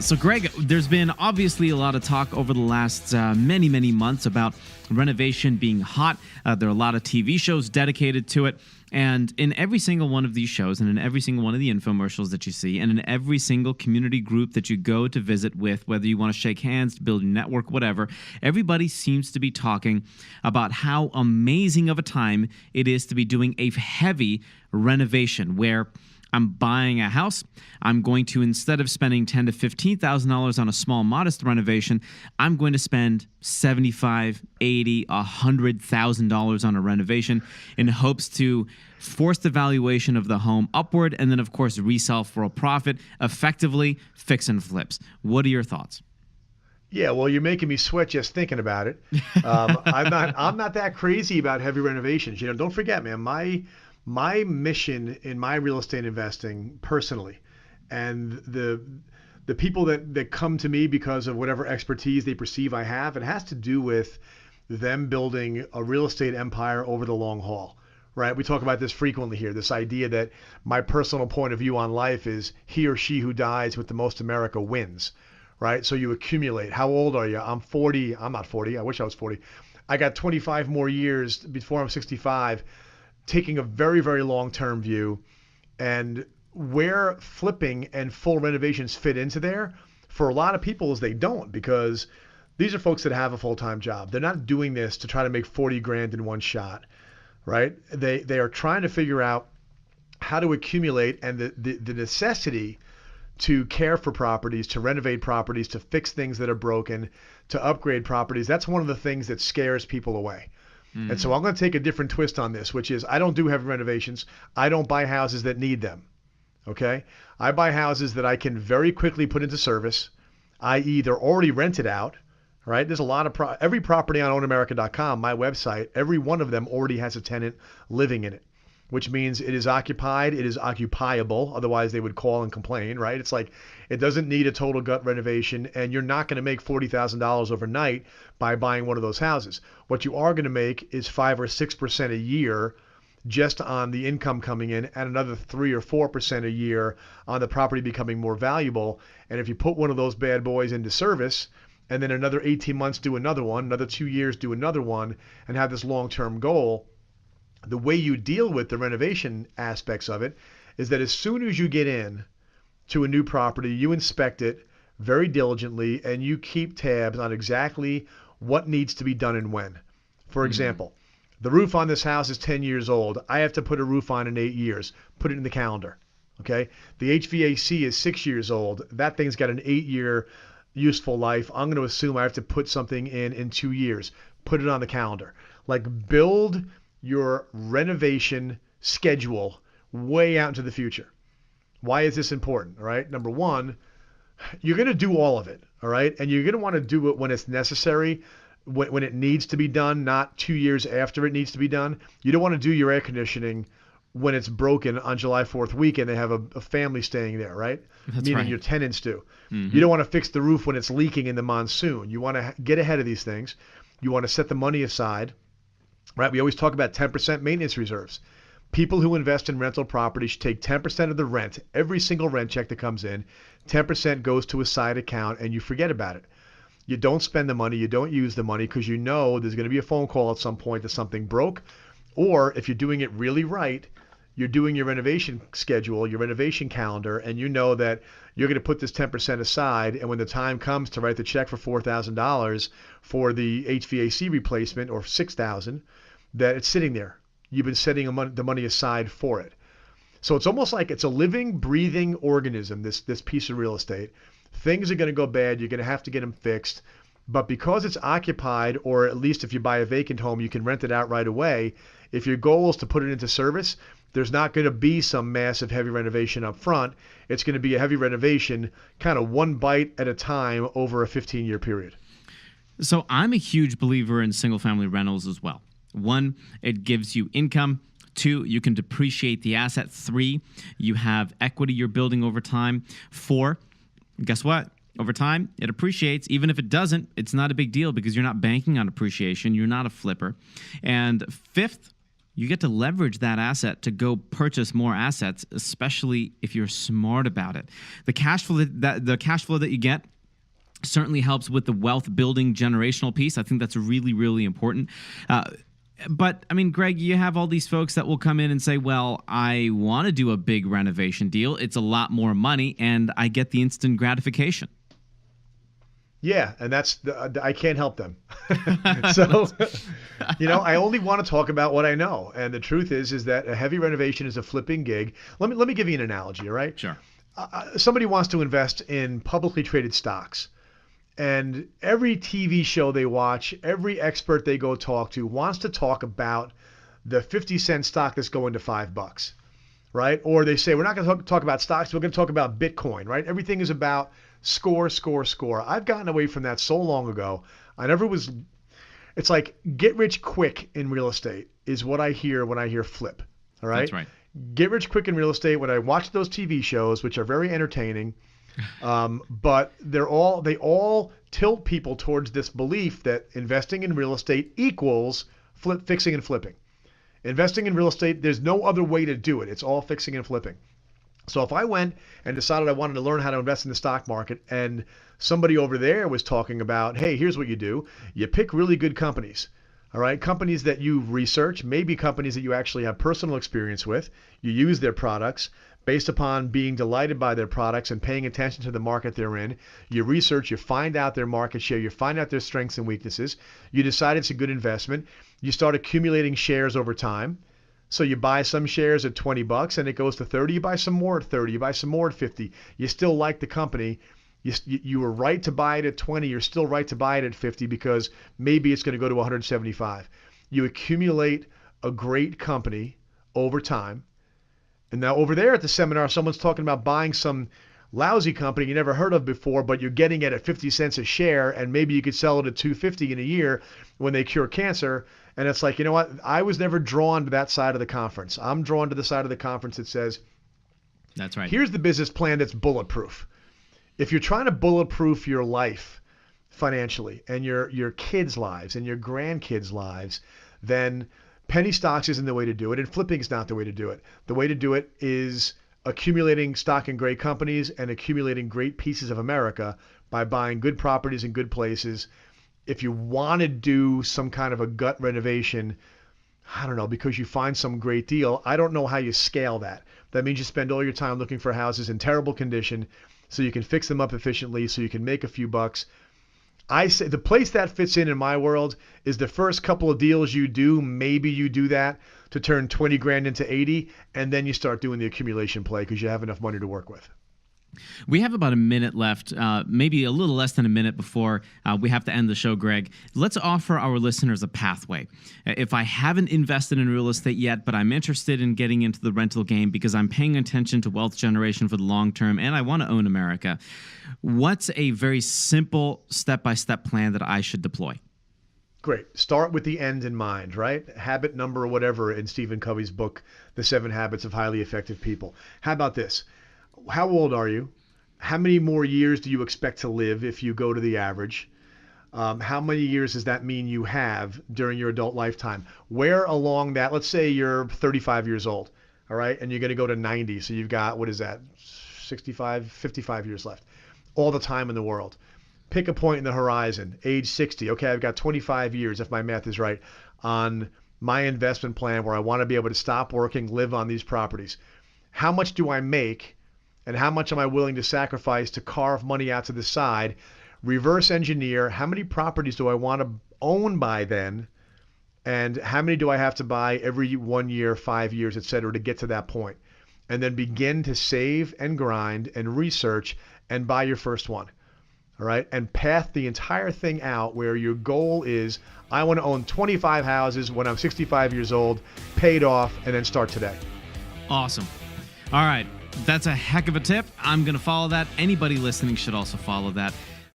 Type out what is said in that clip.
So, Greg, there's been obviously a lot of talk over the last many months about renovation being hot. There are a lot of TV shows dedicated to it. And in every single one of these shows, and in every single one of the infomercials that you see, and in every single community group that you go to visit with, whether you want to shake hands, build a network, whatever, everybody seems to be talking about how amazing of a time it is to be doing a heavy renovation where I'm buying a house. I'm going to, instead of spending $10,000 to $15,000 on a small, modest renovation, I'm going to spend $75,000, $80,000, $100,000 on a renovation in hopes to force the valuation of the home upward and then, of course, resell for a profit, effectively fix and flips. What are your thoughts? Yeah, well, you're making me sweat just thinking about it. I'm not that crazy about heavy renovations. Don't forget, man, my mission in my real estate investing personally, and the people that come to me because of whatever expertise they perceive I have, it has to do with them building a real estate empire over the long haul, right? We talk about this frequently here, this idea that my personal point of view on life is he or she who dies with the most America wins, right? So you accumulate. How old are you? I'm 40. I'm not 40. I wish I was 40. I got 25 more years before I'm 65. Taking a very, very long-term view, and where flipping and full renovations fit into there for a lot of people is they don't, because these are folks that have a full-time job. They're not doing this to try to make 40 grand in one shot, right? They are trying to figure out how to accumulate, and the necessity to care for properties, to renovate properties, to fix things that are broken, to upgrade properties. That's one of the things that scares people away. And so I'm going to take a different twist on this, which is I don't do heavy renovations. I don't buy houses that need them. Okay? I buy houses that I can very quickly put into service, i.e. they're already rented out, right? There's a lot of every property on ownamerica.com, my website, every one of them already has a tenant living in it, which means it is occupied, it is occupiable. Otherwise they would call and complain, right? It's like it doesn't need a total gut renovation, and you're not going to make $40,000 overnight by buying one of those houses. What you are going to make is 5 or 6% a year just on the income coming in, and another 3 or 4% a year on the property becoming more valuable. And if you put one of those bad boys into service, and then another 18 months do another one, another 2 years do another one, and have this long-term goal, the way you deal with the renovation aspects of it is that as soon as you get in to a new property, you inspect it very diligently and you keep tabs on exactly what needs to be done and when. For example, the roof on this house is 10 years old. I have to put a roof on in 8 years. Put it in the calendar. Okay? The HVAC is 6 years old. That thing's got an 8-year useful life. I'm going to assume I have to put something in 2 years. Put it on the calendar. Like, build your renovation schedule way out into the future. Why is this important? All right. Number one, you're going to do all of it. All right. And you're going to want to do it when it's necessary, when it needs to be done, not 2 years after it needs to be done. You don't want to do your air conditioning when it's broken on July 4th weekend. They have a family staying there, right? That's Meaning right. your tenants do. You don't want to fix the roof when it's leaking in the monsoon. You want to get ahead of these things. You want to set the money aside. Right? We always talk about 10% maintenance reserves. People who invest in rental property should take 10% of the rent, every single rent check that comes in, 10% goes to a side account, and you forget about it. You don't spend the money, you don't use the money, because you know there's going to be a phone call at some point that something broke. Or if you're doing it really right, you're doing your renovation schedule, your renovation calendar, and you know that you're going to put this 10% aside, and when the time comes to write the check for $4,000 for the HVAC replacement, or $6,000, that it's sitting there. You've been setting the money aside for it. So it's almost like it's a living, breathing organism, this piece of real estate. Things are going to go bad. You're going to have to get them fixed. But because it's occupied, or at least if you buy a vacant home, you can rent it out right away. If your goal is to put it into service, there's not going to be some massive heavy renovation up front. It's going to be a heavy renovation kind of one bite at a time over a 15-year period. So I'm a huge believer in single-family rentals as well. 1, it gives you income. 2, you can depreciate the asset. 3, you have equity you're building over time. 4, guess what? Over time, it appreciates. Even if it doesn't, it's not a big deal because you're not banking on appreciation. You're not a flipper. And 5th, you get to leverage that asset to go purchase more assets, especially if you're smart about it. The cash flow that you get certainly helps with the wealth building generational piece. I think that's really, really important. But I mean, Greg, you have all these folks that will come in and say, well, I want to do a big renovation deal. It's a lot more money and I get the instant gratification. Yeah, and I can't help them. So, I only want to talk about what I know. And the truth is that a heavy renovation is a flipping gig. Let me give you an analogy, all right? Sure. Somebody wants to invest in publicly traded stocks. And every TV show they watch, every expert they go talk to wants to talk about the 50-cent stock that's going to $5, right? Or they say, we're not going to talk about stocks, we're going to talk about Bitcoin, right? Everything is about score, score, score. I've gotten away from that so long ago. It's like get rich quick in real estate is what I hear when I hear flip, all right? That's right. Get rich quick in real estate when I watch those TV shows, which are very entertaining. But they all tilt people towards this belief that investing in real estate equals fixing and flipping. Investing in real estate, there's no other way to do it. It's all fixing and flipping. So if I went and decided I wanted to learn how to invest in the stock market and somebody over there was talking about, hey, here's what you do. You pick really good companies. All right, companies that you research, maybe companies that you actually have personal experience with. You use their products. Based upon being delighted by their products and paying attention to the market they're in, you research, you find out their market share, you find out their strengths and weaknesses, you decide it's a good investment, you start accumulating shares over time. So you buy some shares at $20 and it goes to 30, you buy some more at 30, you buy some more at 50. You still like the company. You were right to buy it at 20, you're still right to buy it at 50 because maybe it's going to go to 175. You accumulate a great company over time. And now over there at the seminar, someone's talking about buying some lousy company you never heard of before, but you're getting it at 50 cents a share, and maybe you could sell it at $2.50 in a year when they cure cancer. And it's like, you know what? I was never drawn to that side of the conference. I'm drawn to the side of the conference that says, that's right. Here's the business plan that's bulletproof. If you're trying to bulletproof your life financially and your kids' lives and your grandkids' lives, then penny stocks isn't the way to do it, and flipping is not the way to do it. The way to do it is accumulating stock in great companies and accumulating great pieces of America by buying good properties in good places. If you want to do some kind of a gut renovation, I don't know, because you find some great deal, I don't know how you scale that. That means you spend all your time looking for houses in terrible condition so you can fix them up efficiently so you can make a few bucks. I say the place that fits in my world is the first couple of deals you do. Maybe you do that to turn 20 grand into 80, and then you start doing the accumulation play because you have enough money to work with. We have about a minute left, maybe a little less than a minute before we have to end the show, Greg. Let's offer our listeners a pathway. If I haven't invested in real estate yet, but I'm interested in getting into the rental game because I'm paying attention to wealth generation for the long term and I want to own America, what's a very simple step-by-step plan that I should deploy? Great. Start with the end in mind, right? Habit number whatever in Stephen Covey's book, The 7 Habits of Highly Effective People. How about this? How old are you? How many more years do you expect to live if you go to the average? How many years does that mean you have during your adult lifetime? Where along that, let's say you're 35 years old, all right, and you're going to go to 90. So you've got, 55 years left. All the time in the world. Pick a point in the horizon, age 60. Okay, I've got 25 years, if my math is right, on my investment plan where I want to be able to stop working, live on these properties. How much do I make? And how much am I willing to sacrifice to carve money out to the side, reverse engineer, how many properties do I want to own by then, and how many do I have to buy every 1 year, 5 years, et cetera, to get to that point? And then begin to save and grind and research and buy your first one. All right, and path the entire thing out where your goal is, I want to own 25 houses when I'm 65 years old, paid off, and then start today. Awesome. All right. That's a heck of a tip. I'm going to follow that. Anybody listening should also follow that.